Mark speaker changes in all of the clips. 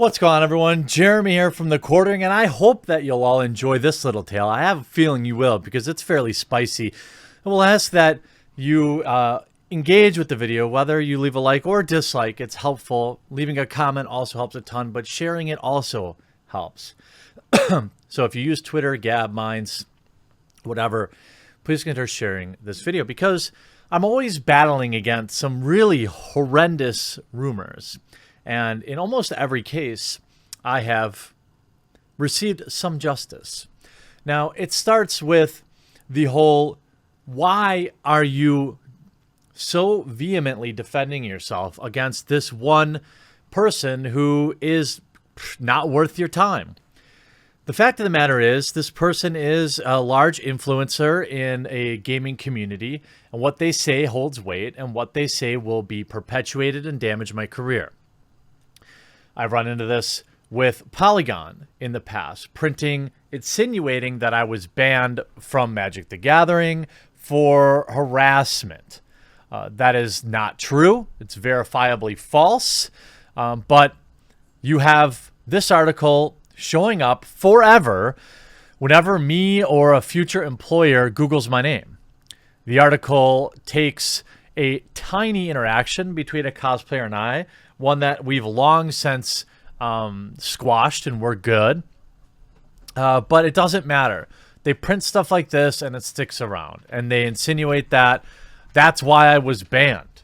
Speaker 1: What's going on, everyone? Jeremy here from The Quartering, and I hope that you'll all enjoy this little tale. I have a feeling you will because it's fairly spicy. And we'll ask that you engage with the video, whether you leave a like or dislike. It's helpful. Leaving a comment also helps a ton, but sharing it also helps. So if you use Twitter, Gab, Minds, whatever, please consider sharing this video because I'm always battling against some really horrendous rumors. And in almost every case, I have received some justice. Now, it starts with the whole, why are you so vehemently defending yourself against this one person who is not worth your time? The fact of the matter is, this person is a large influencer in a gaming community, and what they say holds weight, and what they say will be perpetuated and damage my career. I've run into this with Polygon in the past, insinuating that I was banned from Magic the Gathering for harassment. That is not true. It's verifiably false. But you have this article showing up forever whenever me or a future employer Googles my name. The article takes a tiny interaction between a cosplayer and I, one that we've long since squashed and we're good. But it doesn't matter. They print stuff like this and it sticks around. And they insinuate that that's why I was banned.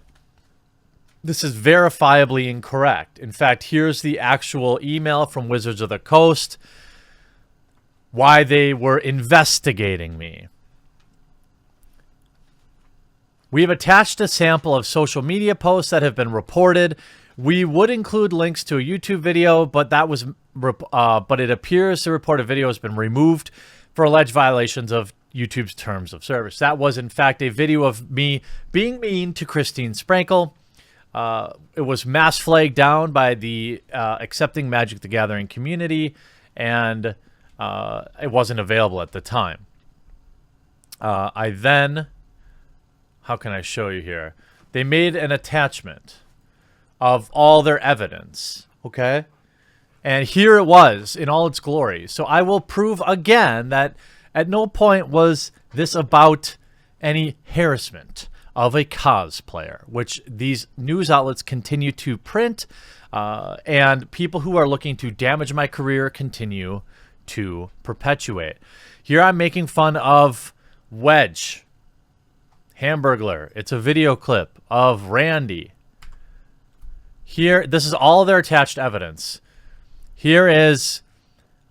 Speaker 1: This is verifiably incorrect. In fact, here's the actual email from Wizards of the Coast, why they were investigating me. We have attached a sample of social media posts that have been reported. We would include links to a YouTube video, but it appears the reported video has been removed for alleged violations of YouTube's terms of service. That was, in fact, a video of me being mean to Christine Sprankle. It was mass flagged down by the accepting Magic the Gathering community, and it wasn't available at the time. I then, how can I show you here? They made an attachment of all their evidence, okay? And here it was in all its glory. So I will prove again that at no point was this about any harassment of a cosplayer, which these news outlets continue to print, and people who are looking to damage my career continue to perpetuate. Here I'm making fun of Wedge, Hamburglar. It's a video clip of Randy. Here, this is all their attached evidence. Here is,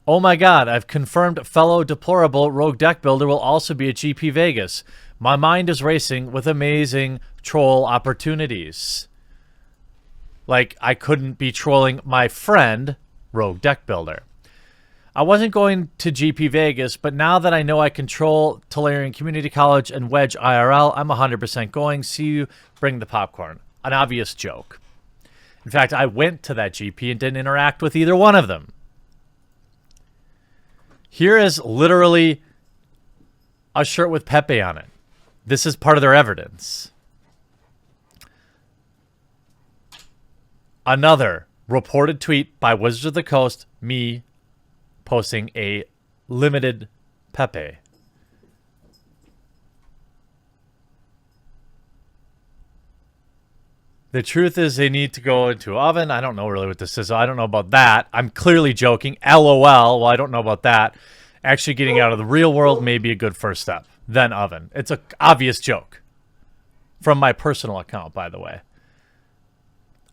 Speaker 1: oh my god, I've confirmed fellow deplorable rogue deck builder will also be at GP Vegas. My mind is racing with amazing troll opportunities. Like, I couldn't be trolling my friend, rogue deck builder. I wasn't going to GP Vegas, but now that I know I control Tolarian Community College and Wedge IRL, I'm 100% going. See you, bring the popcorn. An obvious joke. In fact, I went to that GP and didn't interact with either one of them. Here is literally a shirt with Pepe on it. This is part of their evidence. Another reported tweet by Wizards of the Coast, me posting a limited Pepe. The truth is they need to go into oven. I don't know really what this is. I don't know about that. I'm clearly joking. LOL. Well, I don't know about that. Actually getting out of the real world may be a good first step. Then oven. It's an obvious joke. From my personal account, by the way.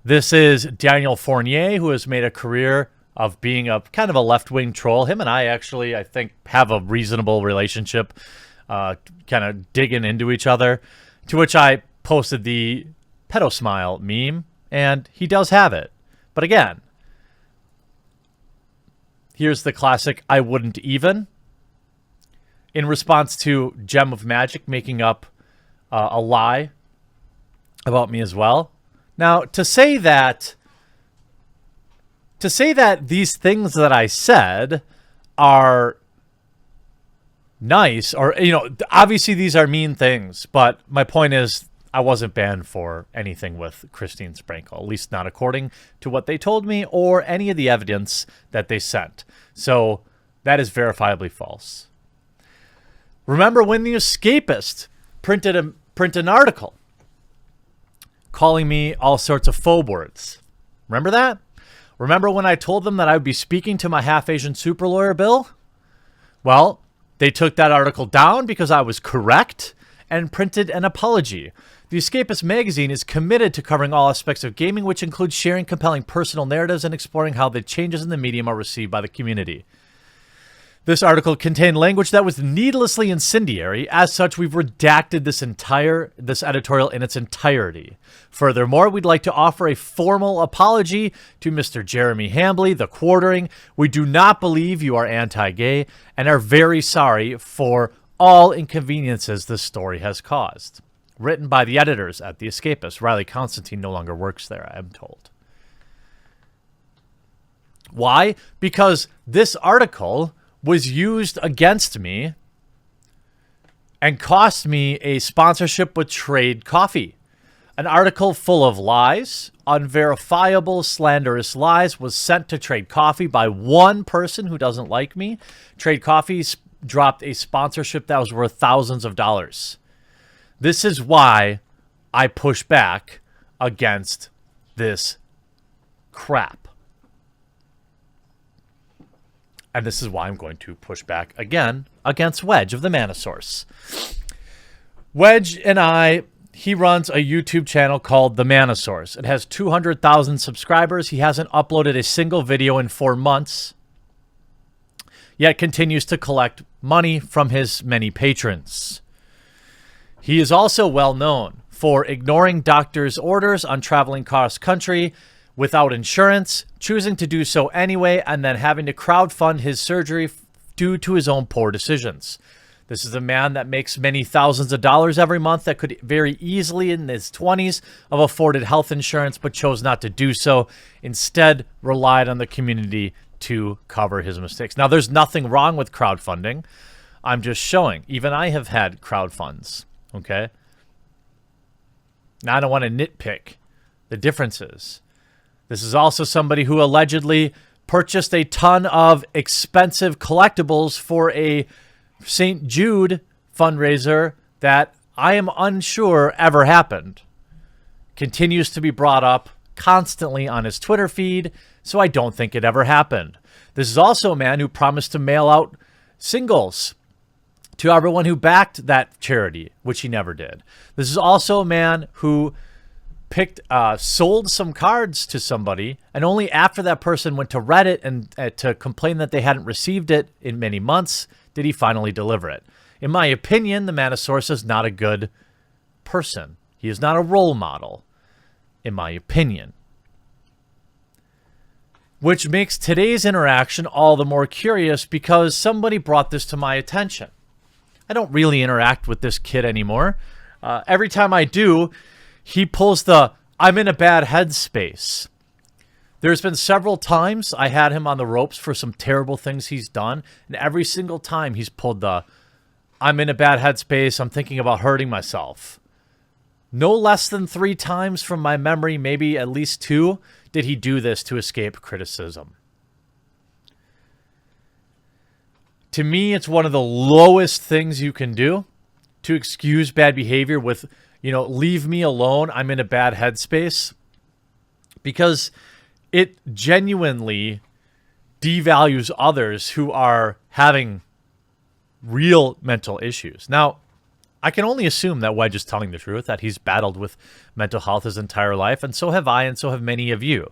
Speaker 1: This is Daniel Fournier, who has made a career of being a kind of a left-wing troll. Him and I actually, I think, have a reasonable relationship, kind of digging into each other, to which I posted the pedo smile meme, and he does have it. But again, here's the classic I wouldn't even. In response to Gem of Magic making up a lie about me as well. Now, to say that these things that I said are nice, or, you know, obviously these are mean things, but my point is I wasn't banned for anything with Christine Sprinkle, at least not according to what they told me or any of the evidence that they sent. So that is verifiably false. Remember when the Escapist printed an article calling me all sorts of faux words? Remember that? Remember when I told them that I would be speaking to my half-Asian super lawyer, Bill? Well, they took that article down because I was correct and printed an apology. The Escapist magazine is committed to covering all aspects of gaming, which includes sharing compelling personal narratives and exploring how the changes in the medium are received by the community. This article contained language that was needlessly incendiary. As such, we've redacted this editorial in its entirety. Furthermore, we'd like to offer a formal apology to Mr. Jeremy Hambley, the Quartering. We do not believe you are anti-gay and are very sorry for all inconveniences this story has caused. Written by the editors at The Escapist. Riley Constantine no longer works there, I am told. Why? Because this article was used against me and cost me a sponsorship with Trade Coffee. An article full of lies, unverifiable, slanderous lies, was sent to Trade Coffee by one person who doesn't like me. Trade Coffee dropped a sponsorship that was worth thousands of dollars. This is why I push back against this crap. And this is why I'm going to push back again against Wedge of the Manosaurus. Wedge and he runs a YouTube channel called The Manosaurus. It has 200,000 subscribers. He hasn't uploaded a single video in 4 months, yet continues to collect money from his many patrons. He is also well known for ignoring doctors' orders on traveling cross country without insurance, choosing to do so anyway, and then having to crowdfund his surgery due to his own poor decisions. This is a man that makes many thousands of dollars every month that could very easily in his 20s have afforded health insurance, but chose not to do so. Instead, relied on the community to cover his mistakes. Now, there's nothing wrong with crowdfunding. I'm just showing. Even I have had crowdfunds, okay? Now, I don't want to nitpick the differences. This is also somebody who allegedly purchased a ton of expensive collectibles for a St. Jude fundraiser that I am unsure ever happened. Continues to be brought up constantly on his Twitter feed, so I don't think it ever happened. This is also a man who promised to mail out singles to everyone who backed that charity, which he never did. This is also a man who sold some cards to somebody, and only after that person went to Reddit and to complain that they hadn't received it in many months did he finally deliver it. In my opinion, the Manosaurus is not a good person. He is not a role model, in my opinion. Which makes today's interaction all the more curious because somebody brought this to my attention. I don't really interact with this kid anymore. Every time I do, he pulls the, I'm in a bad headspace. There's been several times I had him on the ropes for some terrible things he's done, and every single time he's pulled the, I'm in a bad headspace, I'm thinking about hurting myself. No less than 3 times from my memory, maybe at least 2, did he do this to escape criticism. To me, it's one of the lowest things you can do to excuse bad behavior with, leave me alone, I'm in a bad headspace, because it genuinely devalues others who are having real mental issues. Now, I can only assume that Wedge is telling the truth, that he's battled with mental health his entire life, and so have I, and so have many of you.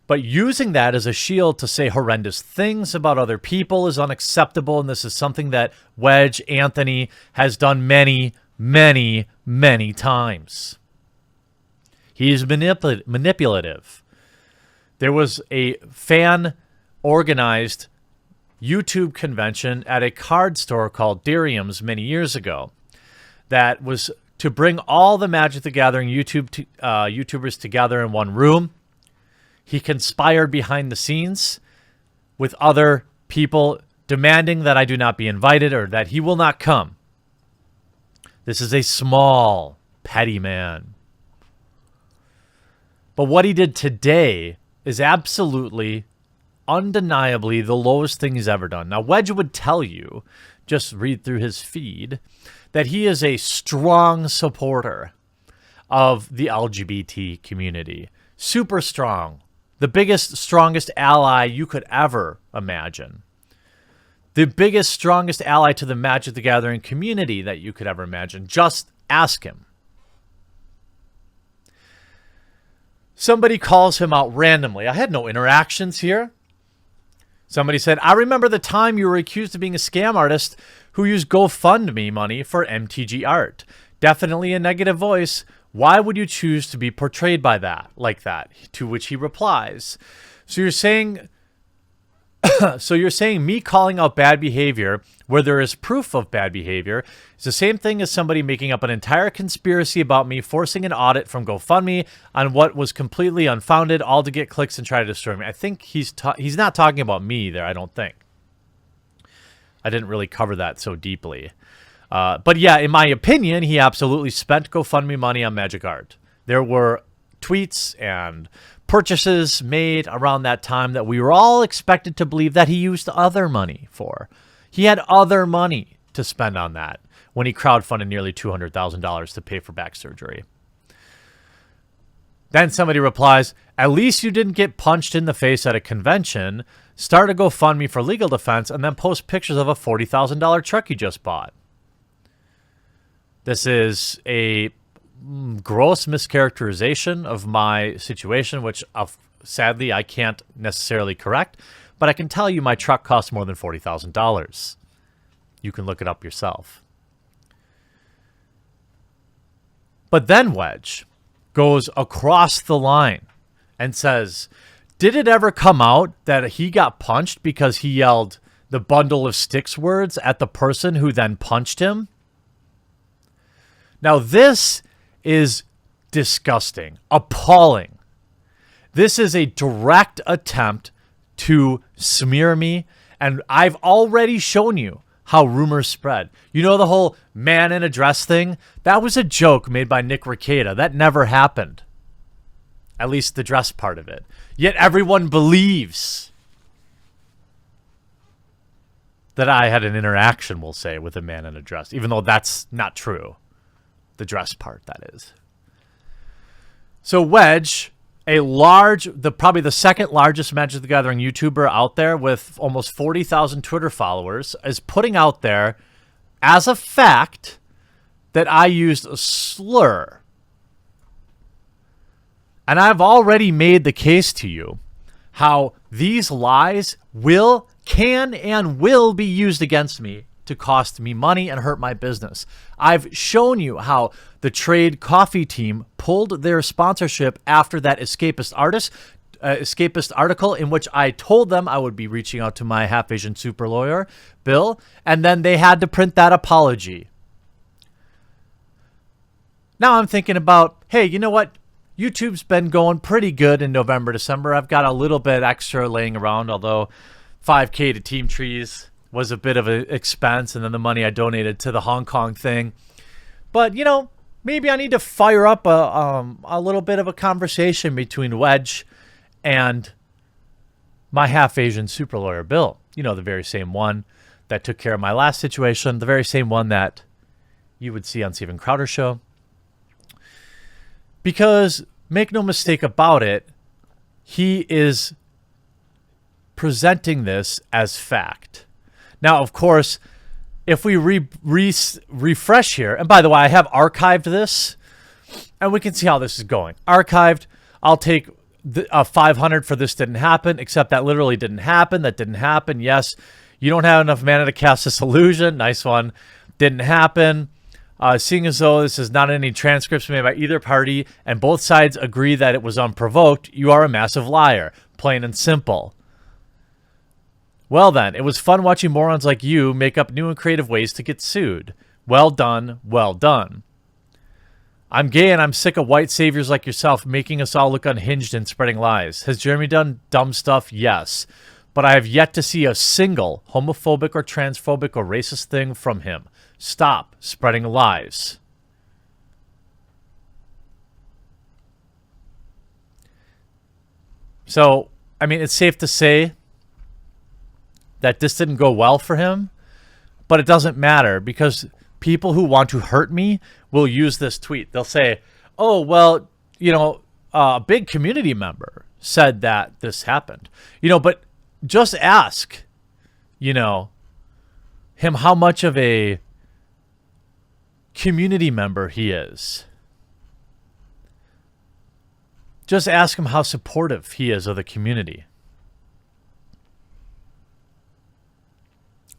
Speaker 1: But using that as a shield to say horrendous things about other people is unacceptable, and this is something that Wedge Anthony has done many, many, many times. He is manipulative. There was a fan-organized YouTube convention at a card store called Darium's many years ago that was to bring all the Magic the Gathering YouTubers together in one room. He conspired behind the scenes with other people demanding that I do not be invited or that he will not come. This is a small petty man. But what he did today is absolutely, undeniably the lowest thing he's ever done. Now, Wedge would tell you, just read through his feed, that he is a strong supporter of the LGBT community. Super strong. The biggest, strongest ally you could ever imagine. The biggest, strongest ally to the Magic the Gathering community that you could ever imagine. Just ask him. Somebody calls him out randomly. I had no interactions here. Somebody said, I remember the time you were accused of being a scam artist who used GoFundMe money for MTG art. Definitely a negative voice. Why would you choose to be portrayed by that, like that? To which he replies, so you're saying me calling out bad behavior where there is proof of bad behavior is the same thing as somebody making up an entire conspiracy about me forcing an audit from GoFundMe on what was completely unfounded, all to get clicks and try to destroy me. I think he's not talking about me there, I don't think. I didn't really cover that so deeply. But yeah, in my opinion, he absolutely spent GoFundMe money on Magic Art. There were tweets and purchases made around that time that we were all expected to believe that he used other money for. He had other money to spend on that when he crowdfunded nearly $200,000 to pay for back surgery. Then somebody replies, at least you didn't get punched in the face at a convention, start a GoFundMe for legal defense, and then post pictures of a $40,000 truck you just bought. This is a gross mischaracterization of my situation, which sadly I can't necessarily correct, but I can tell you my truck costs more than $40,000. You can look it up yourself. But then Wedge goes across the line and says, did it ever come out that he got punched because he yelled the bundle of sticks words at the person who then punched him? Now this is disgusting, appalling. This is a direct attempt to smear me, and I've already shown you how rumors spread. You know the whole man in a dress thing? That was a joke made by Nick Rekieta. That never happened. At least the dress part of it. Yet everyone believes that I had an interaction, we'll say, with a man in a dress, even though that's not true. The dress part, that is. So Wedge, probably the second largest Magic the Gathering YouTuber out there with almost 40,000 Twitter followers, is putting out there as a fact that I used a slur. And I've already made the case to you how these lies can and will be used against me to cost me money and hurt my business. I've shown you how the Trade Coffee team pulled their sponsorship after that escapist article in which I told them I would be reaching out to my half-Asian super lawyer, Bill, and then they had to print that apology. Now I'm thinking about, hey, you know what? YouTube's been going pretty good in November, December. I've got a little bit extra laying around, although $5K to Team Trees was a bit of an expense, and then the money I donated to the Hong Kong thing. But, you know, maybe I need to fire up a little bit of a conversation between Wedge and my half-Asian super lawyer, Bill. You know, the very same one that took care of my last situation, the very same one that you would see on Steven Crowder's show. Because, make no mistake about it, he is presenting this as fact. Now, of course, if we refresh here, and by the way, I have archived this, and we can see how this is going. Archived, I'll take 500 for this didn't happen, except that literally didn't happen. That didn't happen. Yes, you don't have enough mana to cast this illusion. Nice one. Didn't happen. Seeing as though this is not any transcripts made by either party, and both sides agree that it was unprovoked, you are a massive liar. Plain and simple. Well then, it was fun watching morons like you make up new and creative ways to get sued. Well done, well done. I'm gay and I'm sick of white saviors like yourself making us all look unhinged and spreading lies. Has Jeremy done dumb stuff? Yes. But I have yet to see a single homophobic or transphobic or racist thing from him. Stop spreading lies. So, I mean, it's safe to say that this didn't go well for him, but it doesn't matter because people who want to hurt me will use this tweet. They'll say, oh, well, a big community member said that this happened, but just ask, him how much of a community member he is. Just ask him how supportive he is of the community.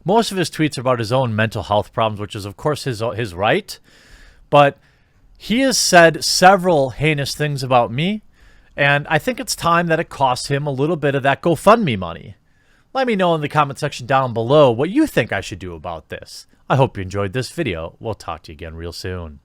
Speaker 1: Most of his tweets are about his own mental health problems, which is, of course, his right. But he has said several heinous things about me, and I think it's time that it costs him a little bit of that GoFundMe money. Let me know in the comment section down below what you think I should do about this. I hope you enjoyed this video. We'll talk to you again real soon.